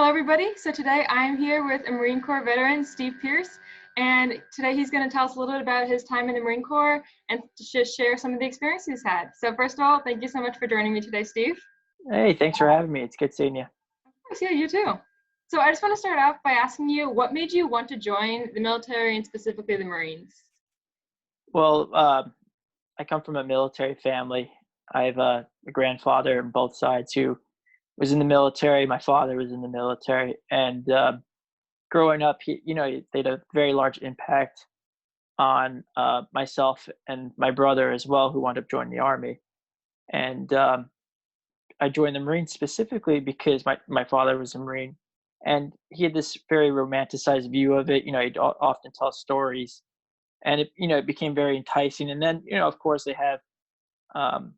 Hello, everybody. So today I'm here with a Marine Corps veteran, Steve Pierce, and today he's going to tell us a little bit about his time in the Marine Corps and just share some of the experiences he's had. So first of all, thank you so much for joining me today, Steve. Hey, thanks for having me. It's good seeing you. Of course, yeah, you too. So I just want to start off by asking you, what made you want to join the military and specifically the Marines? Well, I come from a military family. I have a grandfather on both sides who was in the military. My father was in the military, and growing up, they had a very large impact on myself and my brother as well, who wound up joining the army. And I joined the Marines specifically because my father was a Marine, and he had this very romanticized view of it. He'd often tell stories, and it became very enticing. And then, of course, um,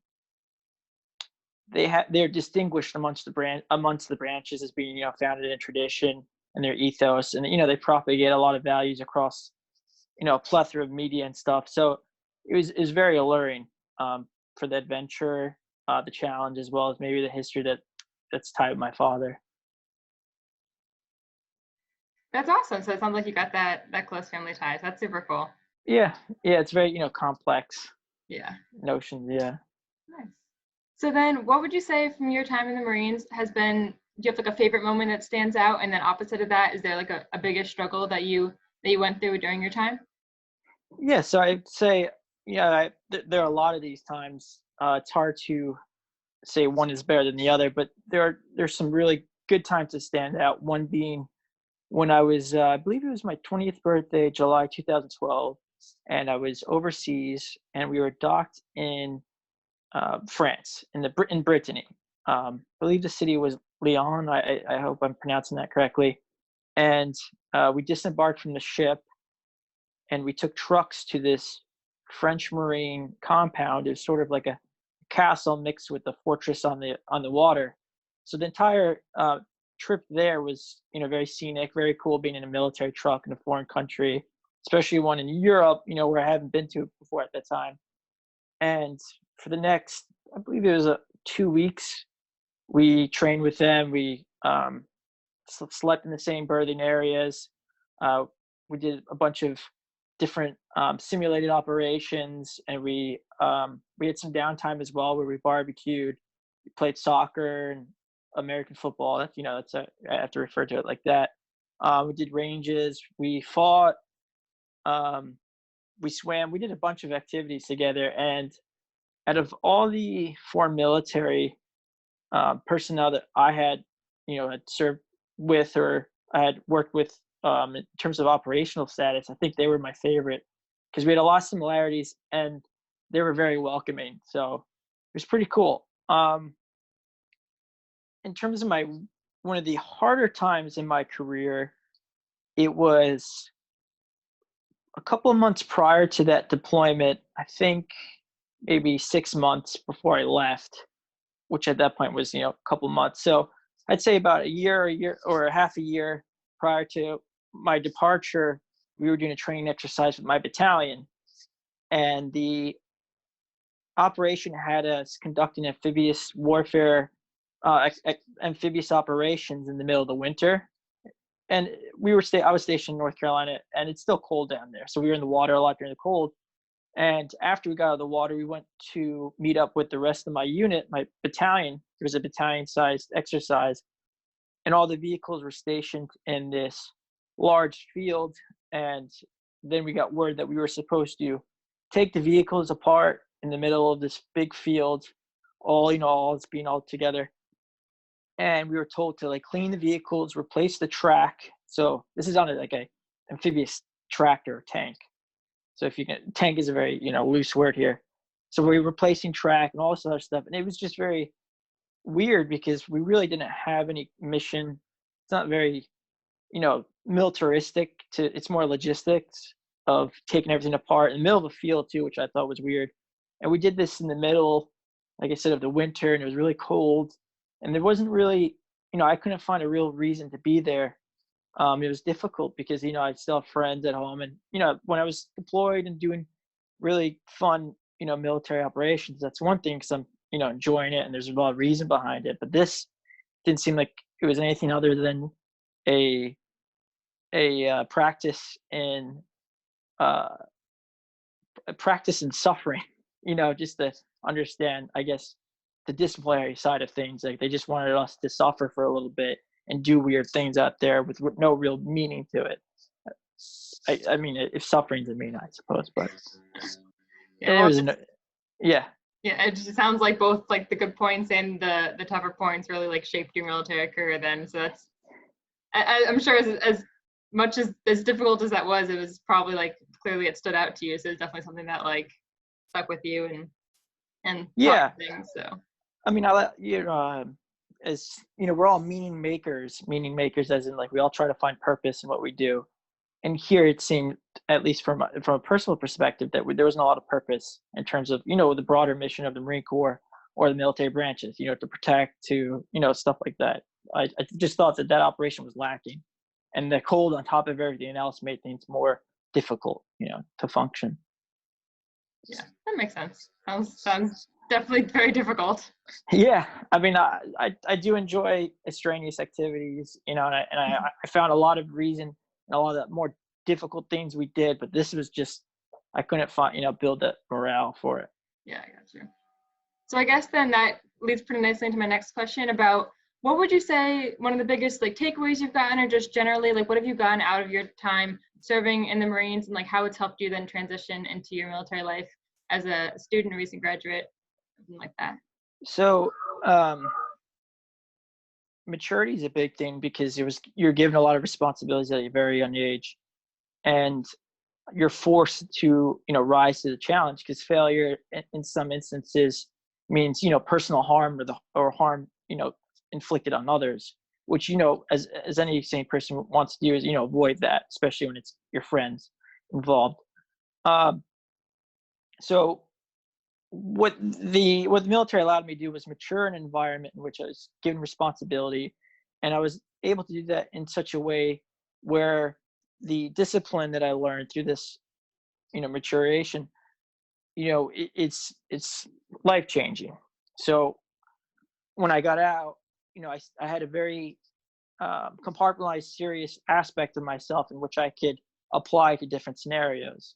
they're distinguished amongst the branches as being, founded in tradition and their ethos, and they propagate a lot of values across, a plethora of media and stuff. So it was very alluring, for the adventure, the challenge, as well as maybe the history that's tied with my father. That's awesome. So it sounds like you got that close family ties. That's super cool. Yeah, it's very, complex Yeah. notions. Yeah. Nice. So then what would you say from your time in the Marines do you have like a favorite moment that stands out? And then opposite of that, is there like a biggest struggle that you went through during your time? Yeah, so I'd say, there are a lot of these times. It's hard to say one is better than the other, but there's some really good times that stand out. One being when I was, I believe it was my 20th birthday, July 2012, and I was overseas, and we were docked in France, in Brittany. I believe the city was Lyon. I hope I'm pronouncing that correctly. And we disembarked from the ship, and we took trucks to this French Marine compound. It was sort of like a castle mixed with the fortress on the water. So the entire trip there was, very scenic, very cool, being in a military truck in a foreign country, especially one in Europe, where I hadn't been to before at that time. And for the next, I believe it was 2 weeks, we trained with them. We slept in the same berthing areas. We did a bunch of different simulated operations, and we had some downtime as well where we barbecued, we played soccer and American football. I have to refer to it like that. We did ranges, we fought, we swam, we did a bunch of activities together. And out of all the foreign military personnel that I had served with, or I had worked with, in terms of operational status, I think they were my favorite because we had a lot of similarities and they were very welcoming. So it was pretty cool. In terms of one of the harder times in my career, it was a couple of months prior to that deployment. I think maybe 6 months before I left, which at that point was, a couple months. So I'd say about a year or half a year prior to my departure, we were doing a training exercise with my battalion, and the operation had us conducting amphibious warfare, amphibious operations in the middle of the winter. And I was stationed in North Carolina, and it's still cold down there. So we were in the water a lot during the cold. And after we got out of the water, we went to meet up with the rest of my unit, my battalion. It was a battalion-sized exercise, and all the vehicles were stationed in this large field. And then we got word that we were supposed to take the vehicles apart in the middle of this big field, all being all together. And we were told to clean the vehicles, replace the track. So this is on a amphibious tractor tank. So tank is a very, loose word here. So we were replacing track and all this other stuff. And it was just very weird because we really didn't have any mission. It's not very, militaristic. It's more logistics of taking everything apart in the middle of a field too, which I thought was weird. And we did this in the middle, like I said, of the winter, and it was really cold. And there wasn't really, I couldn't find a real reason to be there. It was difficult because, I still have friends at home, and, when I was deployed and doing really fun, military operations, that's one thing because I'm, enjoying it and there's a lot of reason behind it. But this didn't seem like it was anything other than a practice in uh, a practice in suffering. Just to understand, I guess, the disciplinary side of things. Like they just wanted us to suffer for a little bit and do weird things out there with no real meaning to it. I mean, if suffering's a mean, I suppose, but Yeah, it well, was yeah. yeah, it just sounds like both like the good points and the tougher points really like shaped your military career then. So that's I'm sure as much as difficult as that was, it was probably like clearly it stood out to you. So it's definitely something that like stuck with you and taught Yeah. you things. So I mean, as we're all meaning makers, as in like we all try to find purpose in what we do. And here it seemed, at least from a personal perspective, that there wasn't a lot of purpose in terms of the broader mission of the Marine Corps or the military branches, to protect, to stuff like that. I just thought that operation was lacking, and the cold on top of everything else made things more difficult, to function. yeah, that makes sense. Sounds definitely very difficult. Yeah, I mean, I do enjoy extraneous activities, and I found a lot of reason and a lot of the more difficult things we did, but this was just I couldn't find build that morale for it. Yeah, I got you. So I guess then that leads pretty nicely into my next question about what would you say one of the biggest like takeaways you've gotten, or just generally like what have you gotten out of your time serving in the Marines, and like how it's helped you then transition into your military life as a student or recent graduate, something like that. So maturity is a big thing because you're given a lot of responsibilities at a very young age, and you're forced to rise to the challenge, because failure in some instances means personal harm or harm inflicted on others, which as any sane person wants to do is avoid that, especially when it's your friends involved. So what the military allowed me to do was mature in an environment in which I was given responsibility, and I was able to do that in such a way where the discipline that I learned through this maturation, it's life changing. So when I got out, I had a very compartmentalized, serious aspect of myself in which I could apply to different scenarios.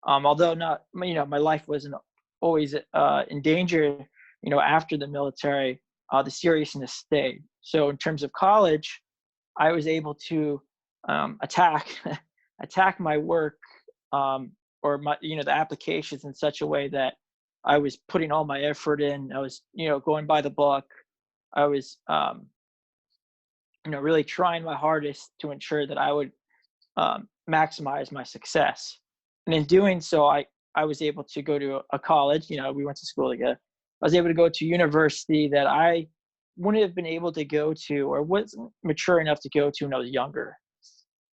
Although not, my life wasn't always in danger. After the military, the seriousness stayed. So in terms of college, I was able to attack attack my work, or my the applications in such a way that I was putting all my effort in. I was going by the book. I was really trying my hardest to ensure that I would maximize my success. And in doing so, I was able to go to a college. We went to school together. I was able to go to university that I wouldn't have been able to go to, or wasn't mature enough to go to when I was younger.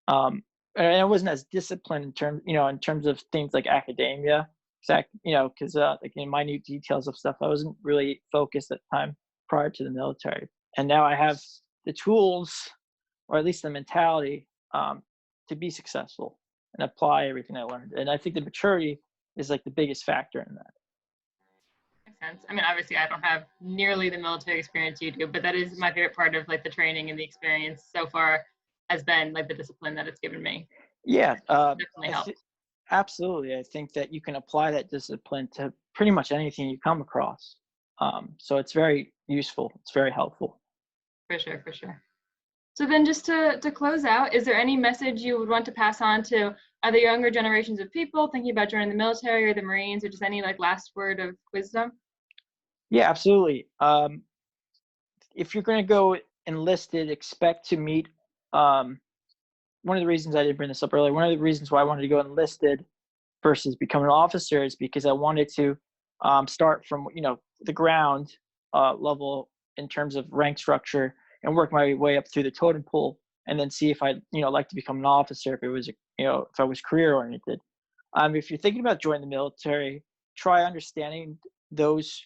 And I wasn't as disciplined in terms of things like academia, because like in minute details of stuff, I wasn't really focused at the time prior to the military. And now I have the tools, or at least the mentality, to be successful and apply everything I learned. And I think the maturity is like the biggest factor in that. Makes sense. I mean, obviously I don't have nearly the military experience you do, but that is my favorite part of like the training and the experience so far has been like the discipline that it's given me. Yeah, Definitely helped. absolutely. I think that you can apply that discipline to pretty much anything you come across. So it's very useful. It's very helpful. For sure, for sure. So then just to close out, is there any message you would want to pass on to other younger generations of people thinking about joining the military or the Marines, or just any like last word of wisdom? Yeah, absolutely. If you're going to go enlisted, expect to meet. One of the reasons I did bring this up earlier, one of the reasons why I wanted to go enlisted versus become an officer is because I wanted to start from the ground level in terms of rank structure, and work my way up through the totem pole, and then see if I like to become an officer, if it was if I was career oriented. If you're thinking about joining the military, try understanding those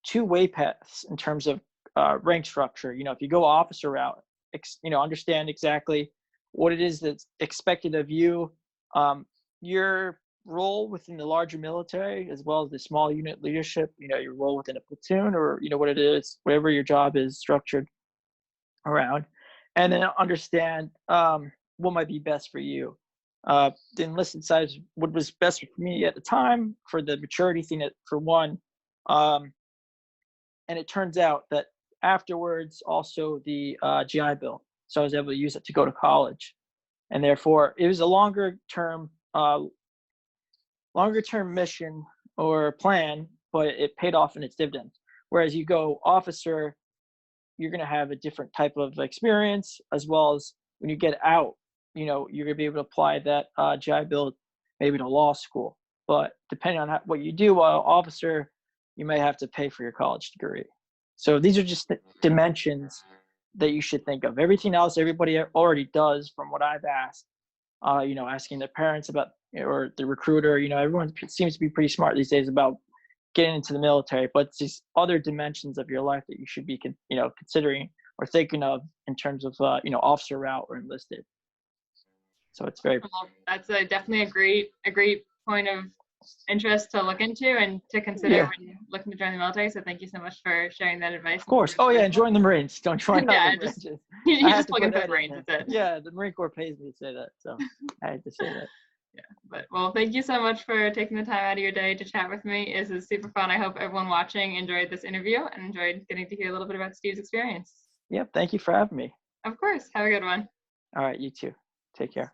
two-way paths in terms of rank structure. If you go officer route, understand exactly what it is that's expected of you, your role within the larger military, as well as the small unit leadership, your role within a platoon, or what it is, whatever your job is structured around. and then understand what might be best for you. The enlisted side is what was best for me at the time, for the maturity thing, for one. And it turns out that afterwards, also the GI Bill. So I was able to use it to go to college, and therefore it was a longer term mission or plan, but it paid off in its dividends. Whereas you go officer, you're going to have a different type of experience, as well as when you get out, you're going to be able to apply that GI Bill maybe to law school. But depending on what you do while officer, you may have to pay for your college degree. So these are just the dimensions that you should think of. Everything else, everybody already does from what I've asked. Asking their parents about, or the recruiter, everyone seems to be pretty smart these days about getting into the military, but it's these other dimensions of your life that you should be, considering or thinking of in terms of, officer route or enlisted. So it's very. Well, that's definitely a great point of interest to look into and to consider when looking to join the military. So thank you so much for sharing that advice. Of course. Oh yeah, and join the Marines. Don't join the Marines. You just plug into the Marines. That's it. Yeah, the Marine Corps pays me to say that, so I had to say that. Yeah, but well, thank you so much for taking the time out of your day to chat with me. This is super fun. I hope everyone watching enjoyed this interview and enjoyed getting to hear a little bit about Steve's experience. Yep. Thank you for having me. Of course. Have a good one. All right. You too. Take care.